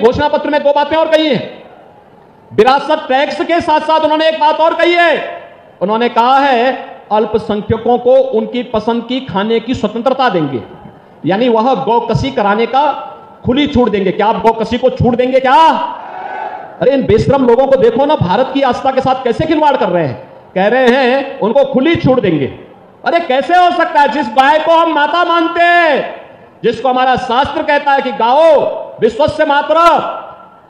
घोषणा पत्र में दो बातें और कही हैं। विरासत टैक्स के साथ साथ उन्होंने एक बात और कही है, उन्होंने कहा है अल्पसंख्यकों को उनकी पसंद की खाने की स्वतंत्रता देंगे, यानी वह गौकसी कराने का खुली छूट देंगे। क्या आप गौकसी को छूट देंगे क्या? अरे इन बेशरम लोगों को देखो ना, भारत की आस्था के साथ कैसे खिलवाड़ कर रहे हैं। कह रहे हैं उनको खुली छूट देंगे। अरे कैसे हो सकता है? जिस गाय को हम माता मानते हैं, जिसको हमारा शास्त्र कहता है कि गाओ विश्वस्य मातरा,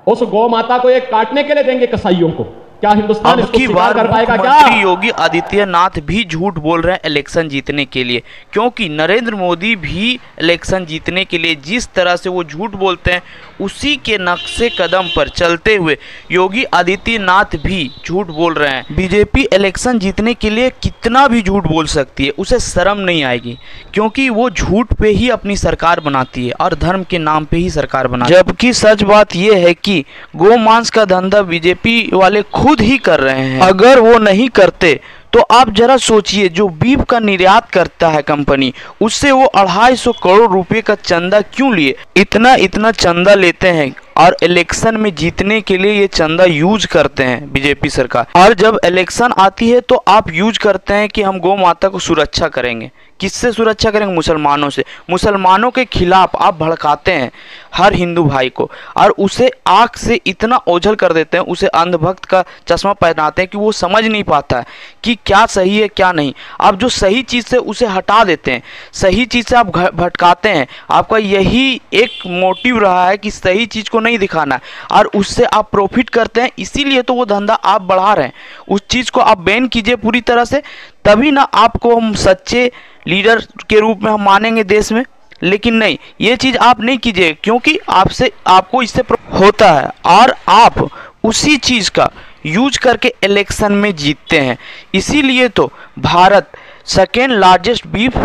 उस गौ माता को एक काटने के लिए देंगे कसाईयों को। क्या हिंदुस्तान इसको स्वीकार कर पाएगा क्या? मुख्यमंत्री योगी आदित्यनाथ भी झूठ बोल रहे हैं इलेक्शन जीतने के लिए, क्योंकि नरेंद्र मोदी भी इलेक्शन जीतने के लिए जिस तरह से वो झूठ बोलते हैं उसी के नक्शे कदम पर चलते हुए योगी आदित्यनाथ भी झूठ बोल रहे हैं। बीजेपी इलेक्शन जीतने के लिए कितना भी झूठ बोल सकती है, उसे शर्म नहीं आएगी, क्योंकि वो झूठ पे ही अपनी सरकार बनाती है और धर्म के नाम पे ही सरकार बनाती है। जबकि सच बात यह है कि गोमांस का धंधा बीजेपी वाले खुद ही कर रहे हैं। अगर वो नहीं करते तो आप जरा सोचिए, जो बीफ का निर्यात करता है कंपनी, उससे वो 250 करोड़ रुपए का चंदा क्यों लिए? इतना चंदा लेते हैं और इलेक्शन में जीतने के लिए ये चंदा यूज करते हैं बीजेपी सरकार। और जब इलेक्शन आती है तो आप यूज करते हैं कि हम गौ माता को सुरक्षा करेंगे। किससे सुरक्षा करेंगे? मुसलमानों से। मुसलमानों के खिलाफ आप भड़काते हैं हर हिंदू भाई को, और उसे आँख से इतना ओझल कर देते हैं, उसे अंधभक्त का चश्मा पहनाते हैं कि वो समझ नहीं पाता है कि क्या सही है क्या नहीं। आप जो सही चीज़ से उसे हटा देते हैं, सही चीज़ से आप भटकाते हैं। आपका यही एक मोटिव रहा है कि सही चीज़ को नहीं दिखाना है, और उससे आप प्रॉफिट करते हैं। इसीलिए तो वो धंधा आप बढ़ा रहे हैं। उस चीज़ को आप बैन कीजिए पूरी तरह से, तभी ना आपको हम सच्चे लीडर के रूप में हम मानेंगे देश में। लेकिन नहीं, ये चीज़ आप नहीं कीजिए, क्योंकि आपको इससे होता है और आप उसी चीज़ का यूज करके इलेक्शन में जीतते हैं। इसीलिए तो Bharat second largest beef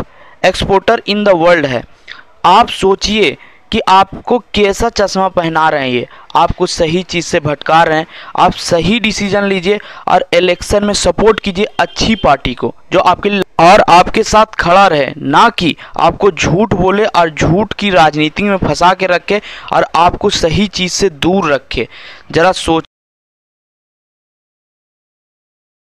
exporter in the world है। आप सोचिए कि आपको कैसा चश्मा पहना रहे हैं ये, आपको सही चीज़ से भटका रहे हैं। आप सही डिसीजन लीजिए और इलेक्शन में सपोर्ट कीजिए अच्छी पार्टी को, जो आपके साथ खड़ा रहे, ना कि आपको झूठ बोले और झूठ की राजनीति में फंसा के रखे और आपको सही चीज़ से दूर रखे। जरा सोच